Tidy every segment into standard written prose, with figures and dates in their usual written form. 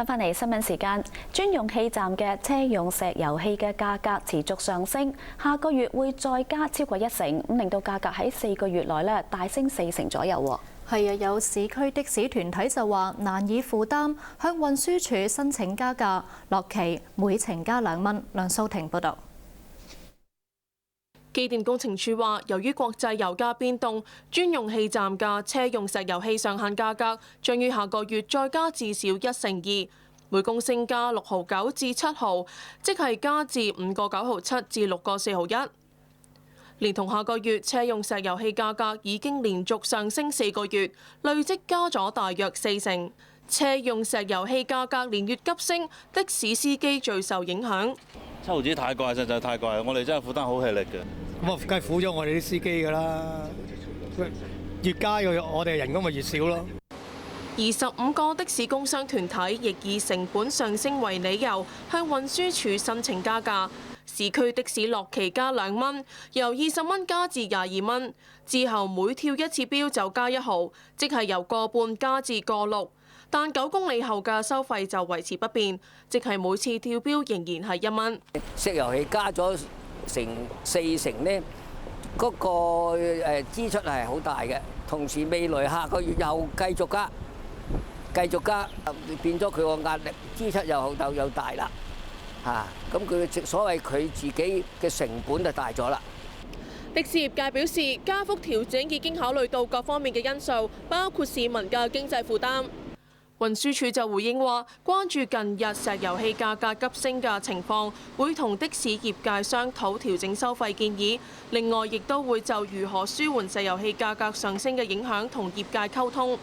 返嚟新聞時間，專用氣站嘅車用石油氣嘅價格持續上升，下個月會再加超過1成，咁令到價格喺4個月內咧大升4成左右。係啊，有市區的士團體就話難以負擔，向運輸署申請加價，落旗每程加2蚊。梁素婷報導。機電工程署話，由於國際油價變動，專用氣站嘅車用石油氣上限價格將於下個月再加至少1成2，每公升加6毫9至7毫，即係加至5個9毫7至6個4毫1。連同下個月車用石油氣價格已經連續上升4個月，累積加咗大約4成。車用石油氣價格連月急升，的士司機最受影響。7毫紙太貴，實在太貴，我哋真係負擔好吃力嘅。咁啊，梗係苦咗我哋啲司機㗎啦。越加我哋人工咪越少咯。25個的士工商團體亦以成本上升為理由，向運輸署申請加價。市區的士落旗加2蚊，由20蚊加至22蚊，之後每跳一次標就加1毫，即係由個半加至個6。但9公里後嘅收費就維持不變，即係每次跳標仍然係1蚊。石油氣加咗成4成呢，嗰個支出係好大嘅。同時未來下個月又繼續加，變咗佢個壓力支出又大啦。咁佢所謂佢自己嘅成本就大咗啦。的士業界表示，加幅調整已經考慮到各方面嘅因素，包括市民嘅經濟負擔。運輸署就回應話，關注近日石油氣價格急升嘅情況，會同的士業界商討調整收費建議。另外，亦都會就如何舒緩石油氣價格上升嘅影響同業界溝通。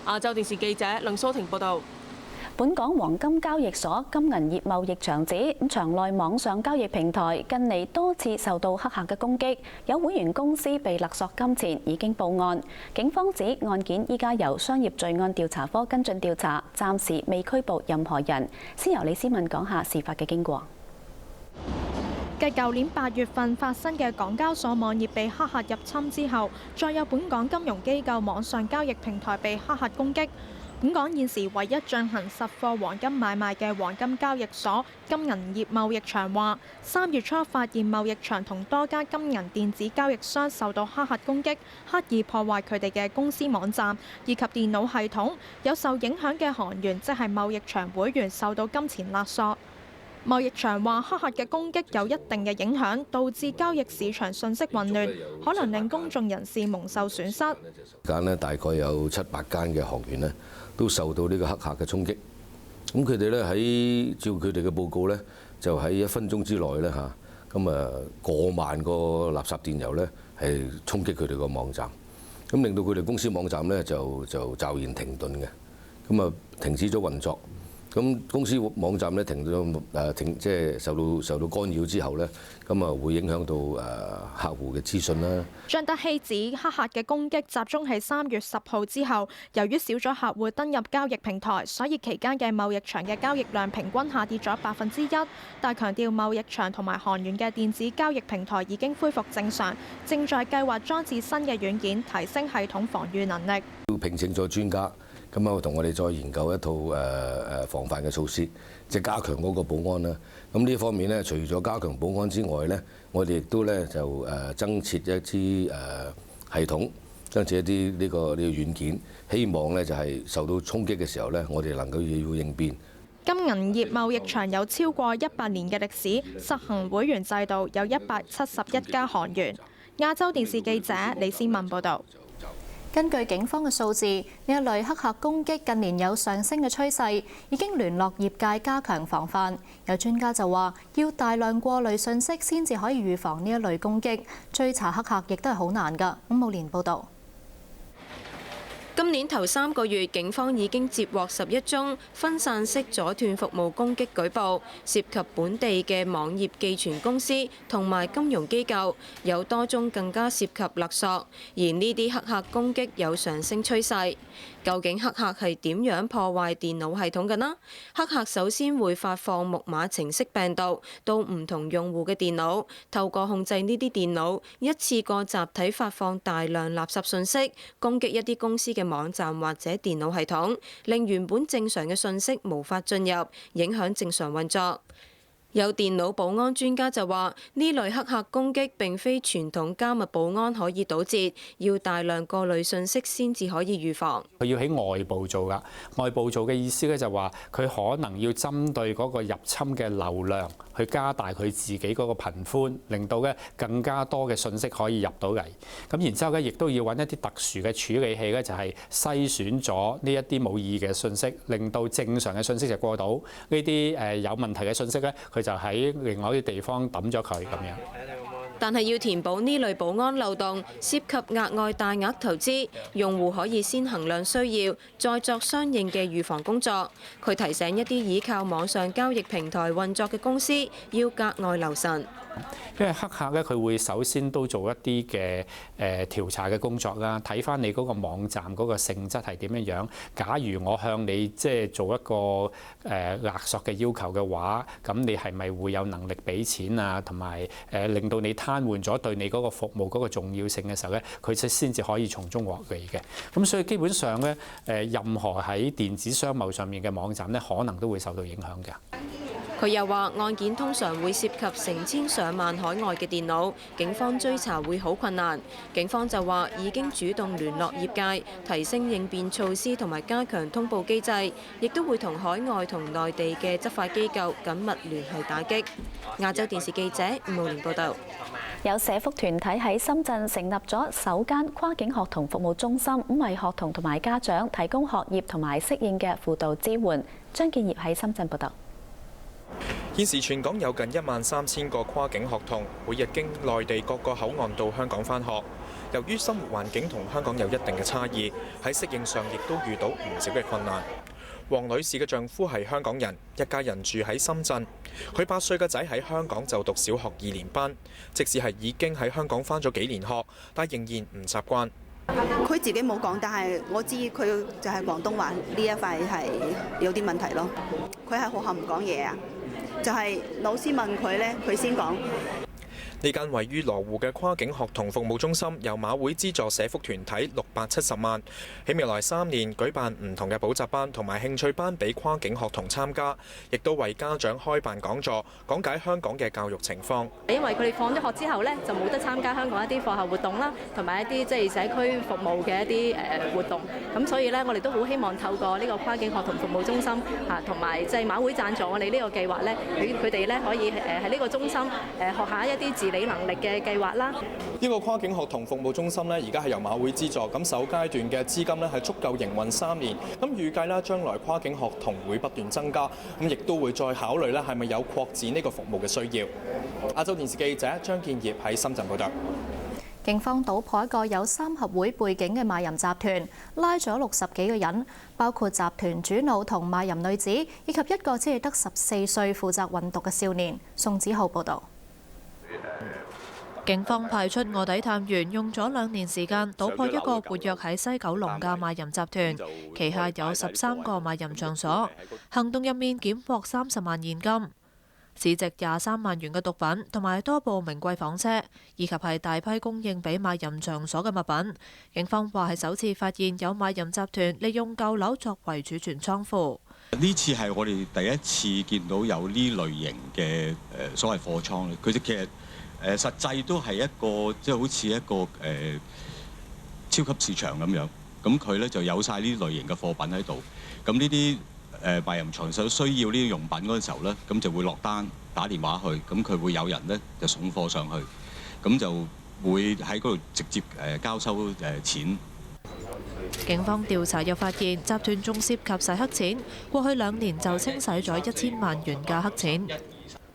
亞洲電視記者梁蘇婷報導。本港黃金交易所金銀業貿易場指，場內網上交易平台近嚟多次受到黑客嘅攻擊，有會員公司被勒索金錢，已經報案。警方指案件依家由商業罪案調查科跟進調查，暫時未拘捕任何人。先由李思敏講下事發嘅經過。繼舊年8月份發生嘅港交所網頁被黑客入侵之後，再有本港金融機構網上交易平台被黑客攻擊。本港現時唯一進行實貨黃金買賣嘅黃金交易所金銀業貿易場話，3月初發現貿易場同多家金銀電子交易商受到黑客攻擊，刻意破壞佢哋嘅公司網站以及電腦系統，有受影響嘅行員即係貿易場會員受到金錢勒索。貿易場話黑客嘅攻擊有一定嘅影響，導致交易市場信息混亂，可能令公眾人士蒙受損失。間呢大概有7、8間嘅行員呢都受到呢個黑客嘅衝擊。咁佢哋咧喺照佢哋嘅報告咧，就喺1分鐘之內咧過萬個垃圾電郵咧係衝擊佢哋個網站，咁令到佢哋公司網站咧就驟然停頓嘅，停止咗運作。咁公司網站咧即係受到干擾之後咧，會影響到客戶嘅資訊啦。張德熙指黑客嘅攻擊集中喺3月10號之後，由於少咗客戶登入交易平台，所以期間嘅貿易場嘅交易量平均下跌咗1%。但強調貿易場同埋行員嘅電子交易平台已經恢復正常，正在計劃裝置新嘅軟件，提升系統防禦能力。要聘請咗專家。同我哋再研究一套防範嘅措施，即係加強嗰個保安啦。咁呢方面咧，除咗加強保安之外咧，我哋亦都咧就增設一啲系統，增設一啲呢個軟件，希望咧就係受到衝擊嘅時候咧，我哋能夠要應變。金銀業貿易場有超過100年嘅歷史，實行會員制度，有171家行員。亞洲電視記者李思文報導。根據警方嘅數字，呢一類黑客攻擊近年有上升嘅趨勢，已經聯絡業界加強防範。有專家就話，要大量過濾信息先至可以預防呢一類攻擊，追查黑客亦都係好難㗎。伍慕蓮報導。今年頭3個月，警方已經接獲11宗分散式阻斷服務攻擊舉報，涉及本地嘅網頁寄存公司同埋金融機構，有多宗更加涉及勒索，而呢啲黑客攻擊有上升趨勢。究竟黑客係點樣破壞電腦系統嘅呢？黑客首先會發放木馬程式病毒到唔同用戶嘅電腦，透過控制呢啲電腦，一次過集體發放大量垃圾信息，攻擊一啲公司嘅網網站或者電腦系統，令原本正常嘅訊息無法進入，影響正常運作。有電腦保安專家就話：呢類黑客攻擊並非傳統加密保安可以堵截，要大量過濾信息先至可以預防。佢要喺外部做㗎，外部做嘅意思咧就話佢可能要針對嗰個入侵嘅流量，去加大佢自己嗰個頻寬，令到咧更加多嘅信息可以入到嚟。咁然之後咧，亦都要揾一啲特殊嘅處理器咧，就係篩選咗呢一啲冇意義嘅信息，令到正常嘅信息就過到呢啲有問題嘅信息咧，佢就喺另外一啲地方抌咗佢咁樣。但係要填補呢類保安漏洞，涉及額外大額投資，用戶可以先衡量需要，再作相應嘅預防工作。佢提醒一啲依靠網上交易平台運作嘅公司，要格外留神。因為黑客咧，佢會首先都做一啲嘅調查嘅工作啦，睇翻你嗰個網站嗰個性質係點樣樣。假如我向你做一個勒索嘅要求嘅話，咁你係咪會有能力俾錢啊？同埋令到你癱瘓咗對你嗰個服務嗰個重要性嘅時候咧，佢先至可以從中獲利嘅。咁所以基本上咧，任何喺電子商務上面嘅網站咧，可能都會受到影響嘅。佢又話：案件通常會涉及成千上萬海外嘅電腦，警方追查會好困難。警方就話已經主動聯絡業界，提升應變措施同埋加強通報機制，亦都會同海外同內地嘅執法機構緊密聯繫打擊。亞洲電視記者吳慕蓮報導。有社福團體喺深圳成立咗首間跨境學童服務中心，為學童同埋家長提供學業同埋適應嘅輔導支援。張建業喺深圳報導。現時全港有近13000個跨境學童，每日經內地各個口岸到香港返學。由於生活環境同香港有一定嘅差異，喺適應上亦都遇到唔少嘅困難。黃女士嘅丈夫係香港人，一家人住喺深圳。佢8歲嘅仔喺香港就讀小學2年班，即使係已經喺香港返咗幾年學，但仍然唔習慣。佢自己冇講，但係我知佢就係廣東話呢一塊係有啲問題咯。佢喺學校唔講嘢啊，就係老師問佢呢，佢先講。呢間位於羅湖嘅跨境學童服務中心由馬會資助社福團體670萬，喺未來3年舉辦唔同嘅補習班同埋興趣班俾跨境學童參加，亦都為家長開辦講座，講解香港嘅教育情況。因為佢哋放咗學之後呢，就冇得參加香港一啲課後活動啦，同埋一啲即係社區服務嘅一啲活動。咁所以呢，我哋都好希望透過呢個跨境學童服務中心同埋即係馬會贊助我哋呢個計劃呢，佢哋呢可以喺呢個中心學下一啲自理能力嘅計劃啦。呢個跨境學童服務中心呢，而家係由馬會資助，咁首階段嘅資金呢係足夠營運3年。咁預計啦，將來跨境學童會不斷增加，咁亦都會再考慮呢係咪有擴展呢個服務嘅需要。亞洲電視記者張建業喺深圳報道。警方搗破一個有3合會背景嘅賣淫集團，拉咗60幾個人，包括集團主腦同賣淫女子，以及一個只係得14歲負責運毒嘅少年。宋子浩報導。警方派出臥底探員，用咗2年時間搗破一個活躍喺西九龍嘅賣淫集團，旗下有13個賣淫場所。行動入面檢獲30萬現金、市值23萬元嘅毒品，同埋多部名貴房車，以及係大批供應俾賣淫場所嘅物品。警方話係首次發現有賣淫集團利用舊樓作為儲存倉庫。呢次係我哋第一次見到有呢類型嘅所謂貨倉。佢哋其實實際都係一個即係好似一個超級市場咁樣。咁佢咧就有晒呢類型嘅貨品喺度。咁呢啲賣淫場所需要呢啲用品嗰陣時候咧，咁就會落單打電話去，咁佢會有人咧就送貨上去，咁就會喺嗰度直接交收錢。警方調查又發現，集團仲涉及洗黑錢，過去2年就清洗咗1000萬元嘅黑錢。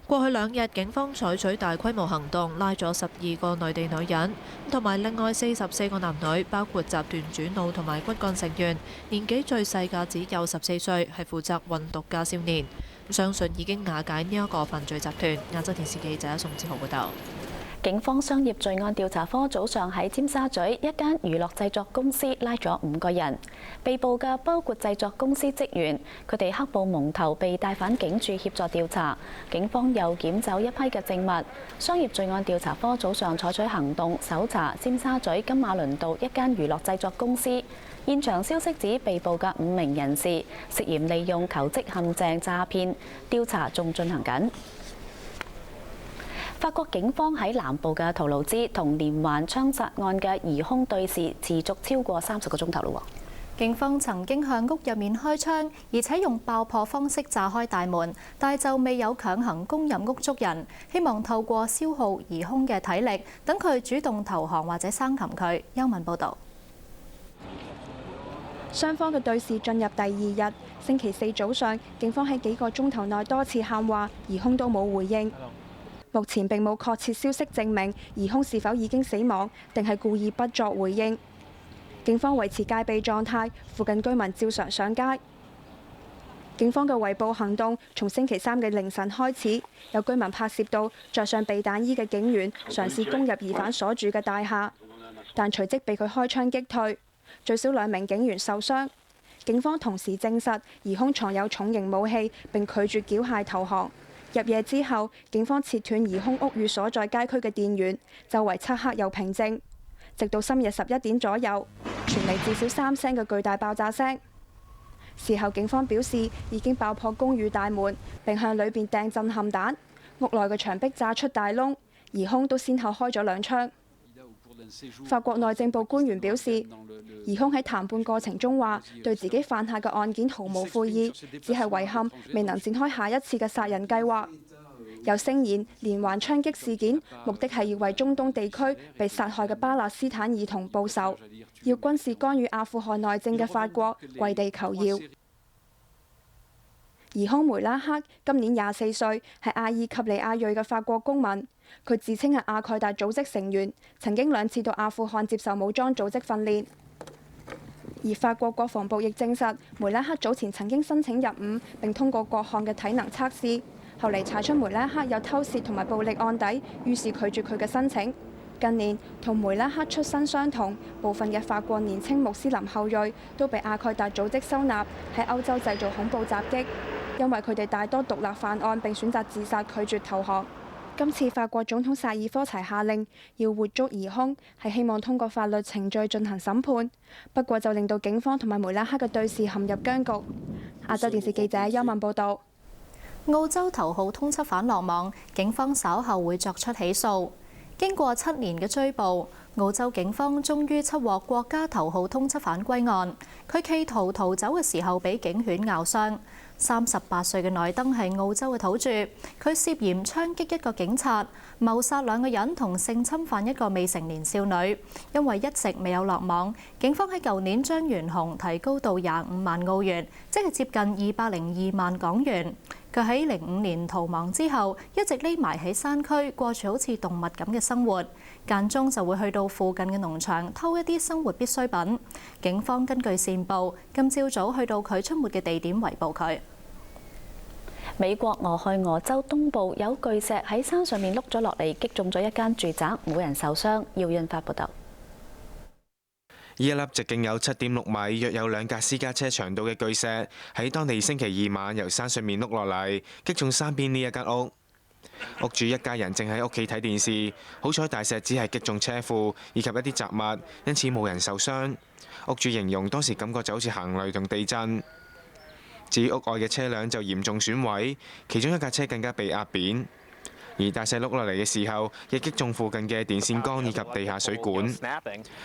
過去2日，警方採取大規模行動，拉咗12個內地女人，同埋另外44個男女，包括集團主腦同埋骨幹成員，年紀最細嘅只有14歲，係負責運毒嘅少年。相信已經瓦解呢一個犯罪集團。亞洲電視記者宋志豪報道。警方商業罪案調查科早上喺尖沙咀一間娛樂製作公司拉咗5個人，被捕嘅包括製作公司職員，佢哋黑布蒙頭被帶返警署協助調查。警方又檢走一批嘅證物。商業罪案調查科早上採取行動，搜查尖沙咀金馬倫道一間娛樂製作公司。現場消息指被捕嘅5名人士涉嫌利用求職陷阱詐騙，調查仲進行緊。法國警方喺南部嘅圖盧茲同連環槍殺案嘅疑兇對峙持續超過30個鐘頭咯。警方曾經向屋入面開槍，而且用爆破方式炸開大門，但就未有強行攻入屋捉人，希望透過消耗疑兇嘅體力，等佢主動投降或者生擒佢。邱文報導。雙方嘅對峙進入第2日，星期4早上，警方喺幾個鐘頭內多次喊話，疑兇都冇回應。目前並冇確切消息證明疑兇是否已經死亡，定係故意不作回應。警方維持戒備狀態，附近居民照常上街。警方嘅圍捕行動從星期3嘅凌晨開始，有居民拍攝到着上避彈衣嘅警員嘗試攻入疑犯所住嘅大廈，但隨即被佢開槍擊退，最少2名警員受傷。警方同時證實疑兇藏有重型武器，並拒絕繳械投降。入夜之後，警方切斷疑兇屋宇所在街區嘅電源，周圍漆黑又平靜。直到深夜11點左右，傳嚟至少3聲嘅巨大爆炸聲。事後警方表示已經爆破公寓大門，並向裏邊掟震撼彈，屋內嘅牆壁炸出大窿，疑兇都先後開咗2槍。法國內政部官員表示，疑兇喺談判過程中話對自己犯下嘅案件毫無悔意，只係遺憾未能展開下一次嘅殺人計劃。又聲言連環槍擊事件目的係要為中東地區被殺害嘅巴勒斯坦兒童報仇，要軍事干預阿富汗內政嘅法國跪地求饒。疑兇梅拉克今年24歲，係阿爾及利亞裔嘅法國公民。佢自稱係阿蓋達組織成員，曾經2次到阿富汗接受武裝組織訓練。而法國國防部亦證實，梅拉克早前曾經申請入伍並通過各項嘅體能測試，後嚟查出梅拉克有偷竊同埋暴力案底，於是拒絕佢嘅申請。近年同梅拉克出身相同，部分嘅法國年輕穆斯林後裔都被阿蓋達組織收納，喺歐洲製造恐怖襲擊，因為佢哋大多獨立犯案並選擇自殺，拒絕投降。今次法國總統薩爾科齊下令要活捉疑兇，係希望通過法律程序進行審判。不過就令到警方同埋梅拉克嘅對峙陷入僵局。亞洲電視記者邱文報道。澳洲頭號通緝犯落網，警方稍後會作出起訴。經過7年嘅追捕，澳洲警方終於緝獲國家頭號通緝犯歸案。佢企圖逃走嘅時候被警犬咬傷。38歲嘅內登係澳洲嘅土著，佢涉嫌槍擊一個警察、謀殺2個人同性侵犯一個未成年少女。因為一直未有落網，警方喺舊年將懸紅提高到25萬澳元，即係接近202萬港元。佢喺05年逃亡之後，一直匿埋喺山區，過住好似動物咁嘅生活，間中就會去到附近嘅農場偷一啲生活必需品。警方根據線報，今朝早去到佢出沒嘅地點圍捕佢。美國俄亥俄州東部有巨石喺山上面碌咗落嚟，擊中咗一間住宅，冇人受傷。姚潤發報導。一粒直徑有7.6米、約有2架私家車長度嘅巨石，喺當地星期2晚由山上面碌落嚟，擊中山邊呢一間屋。屋主一家人正喺屋企睇電視，好彩大石只係擊中車庫以及一啲雜物，因此冇人受傷。屋主形容當時感覺就好似行雷同地震。至於屋外嘅車輛就嚴重損毀，其中一架車更加被壓扁。而大石碌落嚟嘅時候，亦擊中附近嘅電線桿以及地下水管。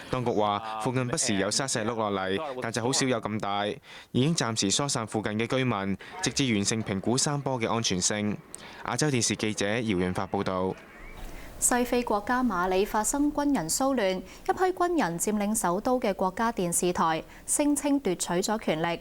當局話附近不時有沙石碌落嚟，但就好少有咁大。已經暫時疏散附近嘅居民，直至完成評估山坡嘅安全性。亞洲電視記者姚潤發報導。西非國家馬里發生軍人騷亂，一批軍人佔領首都嘅國家電視台，聲稱奪取咗權力。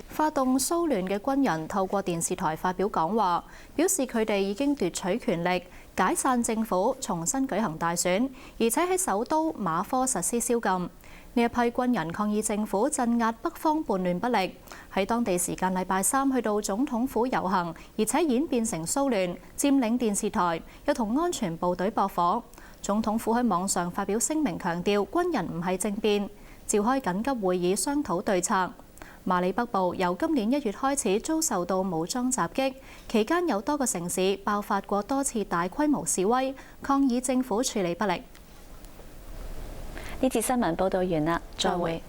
發動騷亂嘅軍人透過電視台發表講話，表示佢哋已經奪取權力，解散政府，重新舉行大選，而且喺首都馬科實施宵禁。呢一批軍人抗議政府鎮壓北方叛亂不力，喺當地時間禮拜三去到總統府遊行，而且演變成騷亂，佔領電視台，又同安全部隊駁火。總統府喺網上發表聲明，強調軍人唔係政變，召開緊急會議商討對策。馬里北部由今年1月開始遭受到武裝襲擊，期間有多個城市爆發過多次大規模示威，抗議政府處理不力。呢節新聞報導完啦，再會。